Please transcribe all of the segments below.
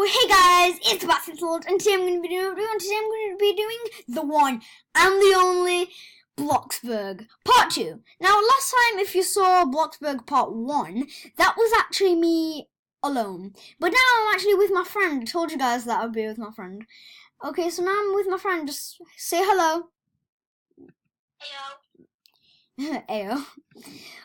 Hey guys, it's bloxburg, and today I'm going to be doing the one and the only Bloxburg Part 2. Now, last time, if you saw Bloxburg Part 1, that was actually me alone. But now I'm actually with my friend. I told you guys that I'd be with my friend. Okay, so now I'm with my friend. Just say hello. Heyo. Ayo.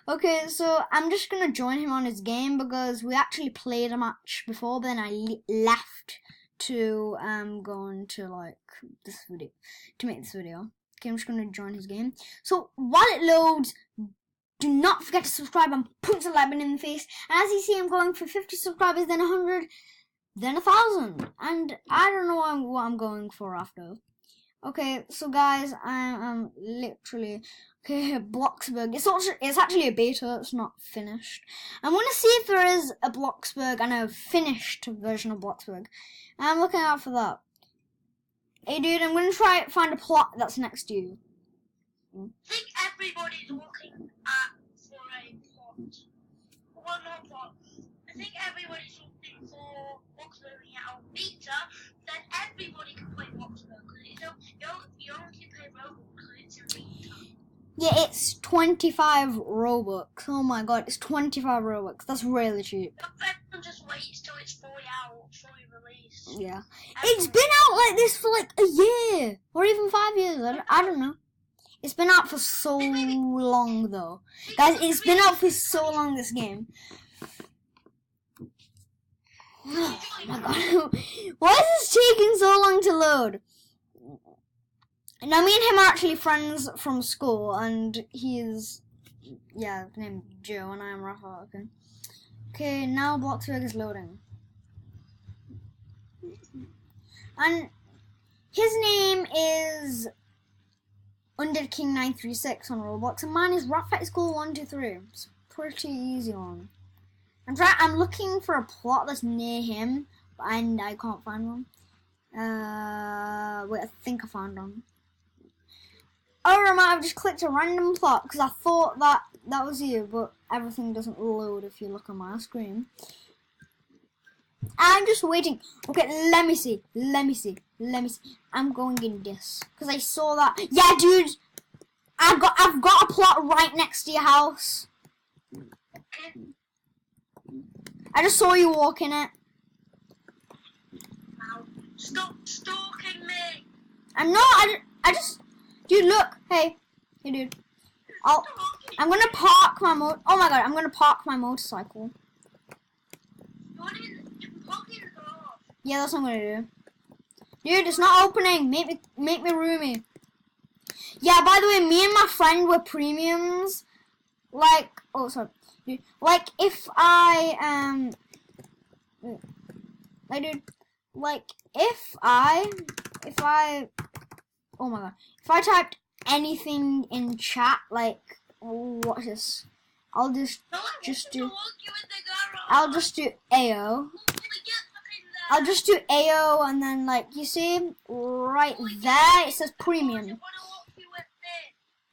Okay, so I'm just going to join him on his game because we actually played a match before, but then I left to go into like this video, to make this video. Okay, I'm just going to join his game. So while it loads, do not forget to subscribe and punch the like button in the face. And as you see, I'm going for 50 subscribers, then 100, then 1,000. And I don't know what I'm going for after. Okay, so guys, I'm literally... Okay, Bloxburg. It's actually a beta. It's not finished. I want to see if there is a Bloxburg and a finished version of Bloxburg. I'm looking out for that. Hey, dude, I'm gonna try find a plot that's next to you. I think everybody's looking at for a plot. Well, not plot. I think everybody's looking for Bloxburg on beta. Then everybody can play Bloxburg. You only can play Roblox because it's in beta. Yeah, it's 25 Robux. Oh my god, it's 25 Robux. That's really cheap. Everyone just waits till it's fully out, fully released. Yeah. It's been out like this for like a year. Or even 5 years. I don't know. It's been out for so long though. Guys, it's been out for so long, this game. Oh my god. Why is this taking so long to load? Now, me and him are actually friends from school, and he's, yeah, named Joe, and I am Rafa. Okay, now Bloxburg is loading. And his name is UndeadKing936 on Roblox, and mine is RapFetSchool123. It's a pretty easy one. I'm looking for a plot that's near him, and I can't find one. Wait, I think I found one. Or I might have just clicked a random plot because I thought that was you, but everything doesn't load if you look on my screen. I'm just waiting. Okay, let me see. I'm going in this because I saw that. Yeah, dude, I've got a plot right next to your house. I just saw you walk in it. Now, stop stalking me. I'm not. I just. Dude, look. Hey, dude. I'm gonna park my oh my god, I'm gonna park my motorcycle. Yeah, that's what I'm gonna do. Dude, it's not opening. Make me roomy. Yeah, by the way, me and my friend were premiums. Like, oh sorry. Dude, like if I dude, like if I oh my god. If I typed anything in chat, like, what's this? I'll just do AO. I'll just do AO, and then, like, you see, right there, it says premium.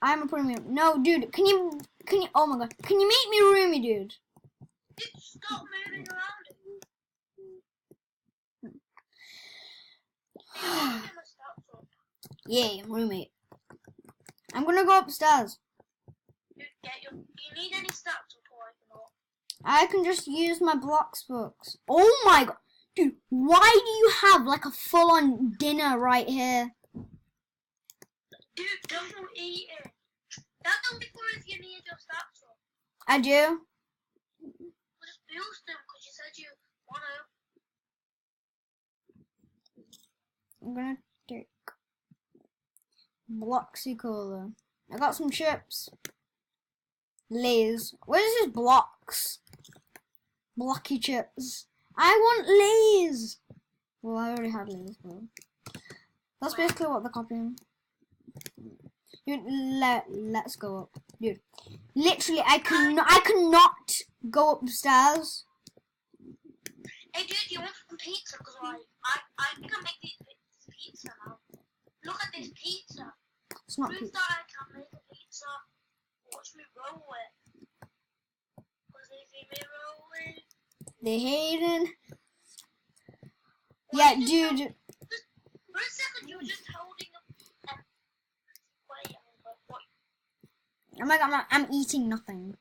I'm a premium. No, dude, can you, oh my god, can you make me roomy, dude? Stop moving around. Yeah, roommate. I'm gonna go upstairs. You need any stats or I can just use my Bloxburg. Oh my god. Dude, why do you have like a full-on dinner right here? Dude, don't eat it. That's only for if you need your stats up. I do. Just boost them because you said you want to. I'm gonna take Bloxy Cola. I got some chips. Lay's. Where's this blocks? Blocky chips. I want Lay's. Well, I already had Lay's, but that's basically what they're copying. Dude, let's go up. Dude, literally, I cannot go upstairs. Hey, dude, you want some pizza? Because I think I make this pizza now. Look at this pizza. It's not Prove pizza. that I can make a pizza. Watch me roll it. Because they see me rolling. They hating. Yeah, dude. For a second, you were just holding a way. What? Oh my god, I'm eating nothing.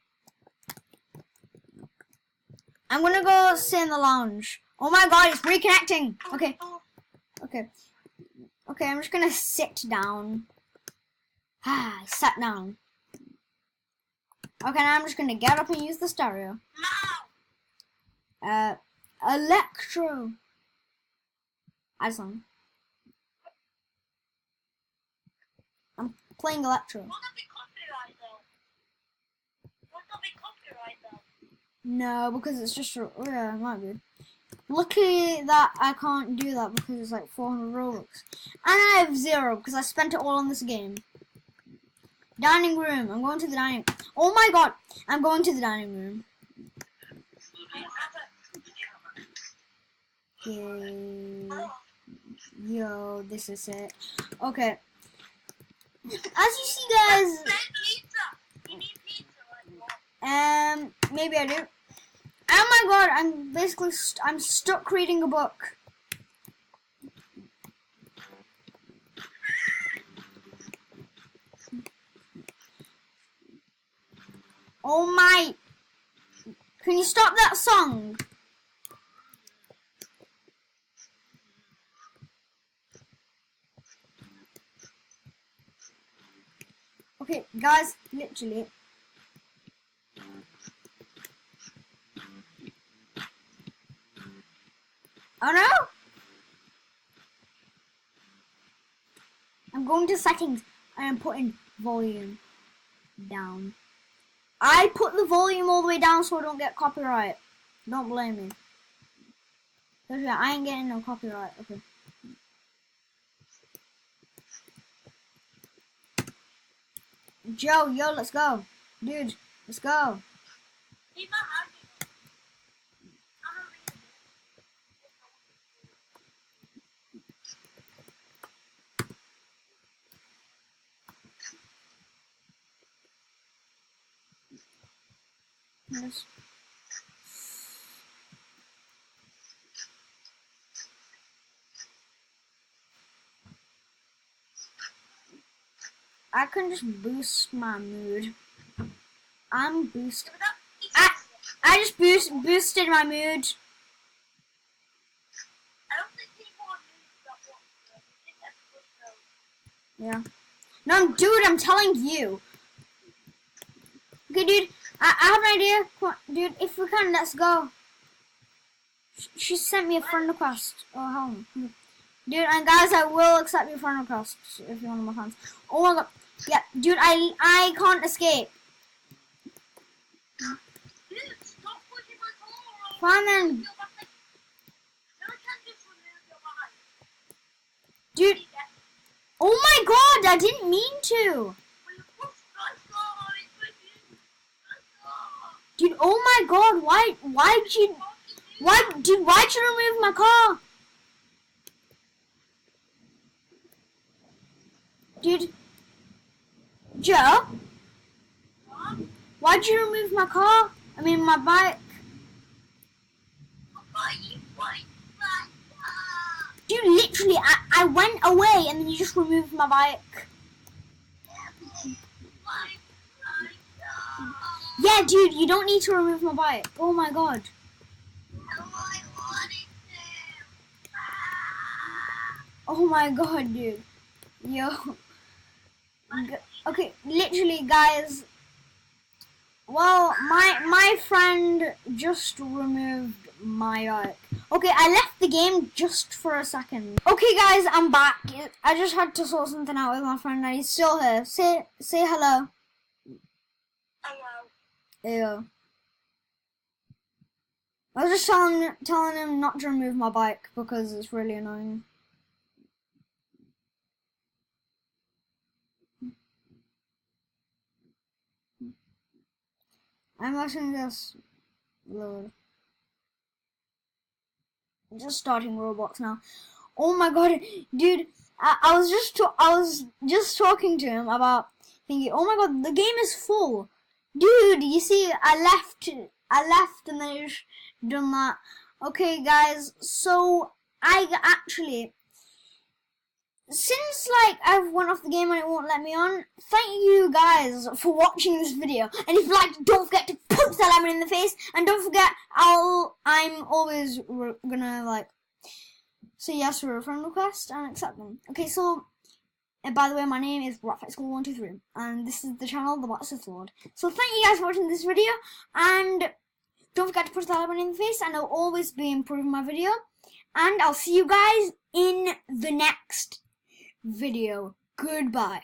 I'm gonna go sit in the lounge. Oh my god, it's reconnecting. Okay. Okay. Okay, I'm just gonna sit down. Ah, I sat down. Okay, now I'm just gonna get up and use the stereo. Electro. Add song. I'm playing electro. Will that be copyright though? Will that be copyright though? No, because it's just yeah, it might be. Lucky that I can't do that because it's like 400 Robux. And I have 0 because I spent it all on this game. Dining room. I'm going to the dining. Oh my god. I'm going to the dining room. Okay. Yo, this is it. Okay. As you see, guys. Maybe I do. Oh my god, I'm basically I'm stuck reading a book. Oh my! Can you stop that song? Okay, guys, literally. Oh no! I'm going to settings and I'm putting volume down. I put the volume all the way down so I don't get copyright. Don't blame me. Okay, I ain't getting no copyright. Okay. Joe, yo, let's go. Dude, let's go. Yes. I can just boost my mood. I'm boosted. I just boosted my mood. I don't think people are doing that one. I think Yeah. everybody knows. No, dude, I'm telling you. Okay, dude, I have an idea. Come on, dude, if we can, let's go. She sent me a friend request. Oh, hell no. Dude, and guys, I will accept your friend request if you're one of my fans. Oh my god. Yeah, dude, I can't escape. Dude, stop pushing my car. Fine then. Dude. Oh my god, I didn't mean to. Dude, oh my god, why'd you remove my car? Dude. Joe? Why'd you remove my car? I mean, my bike. Dude, literally, I went away and then you just removed my bike. Yeah, dude, you don't need to remove my bike. Oh my god. Oh my god, dude. Yo. Okay, literally, guys. Well, my friend just removed my bike. Okay, I left the game just for a second. Okay, guys, I'm back. I just had to sort something out with my friend, and he's still here. Say hello. Hello. Ew. I was just telling him not to remove my bike because it's really annoying. I'm watching this. Lord. Just starting Roblox now. Oh my god, dude! I was just talking to him about thinking. Oh my god, the game is full, dude. You see, I left, and then I just done that. Okay, guys. So since like I've went off the game and it won't let me on, thank you guys for watching this video. And if you liked, don't forget to punch that lemon in the face, and don't forget I'm always gonna like say yes to a friend request and accept them. Okay, so by the way, my name is BlackFightSchool123 and this is the channel The Black Sith Lord. So thank you guys for watching this video, and don't forget to punch that lemon in the face, and I'll always be improving my video. And I'll see you guys in the next video. Goodbye.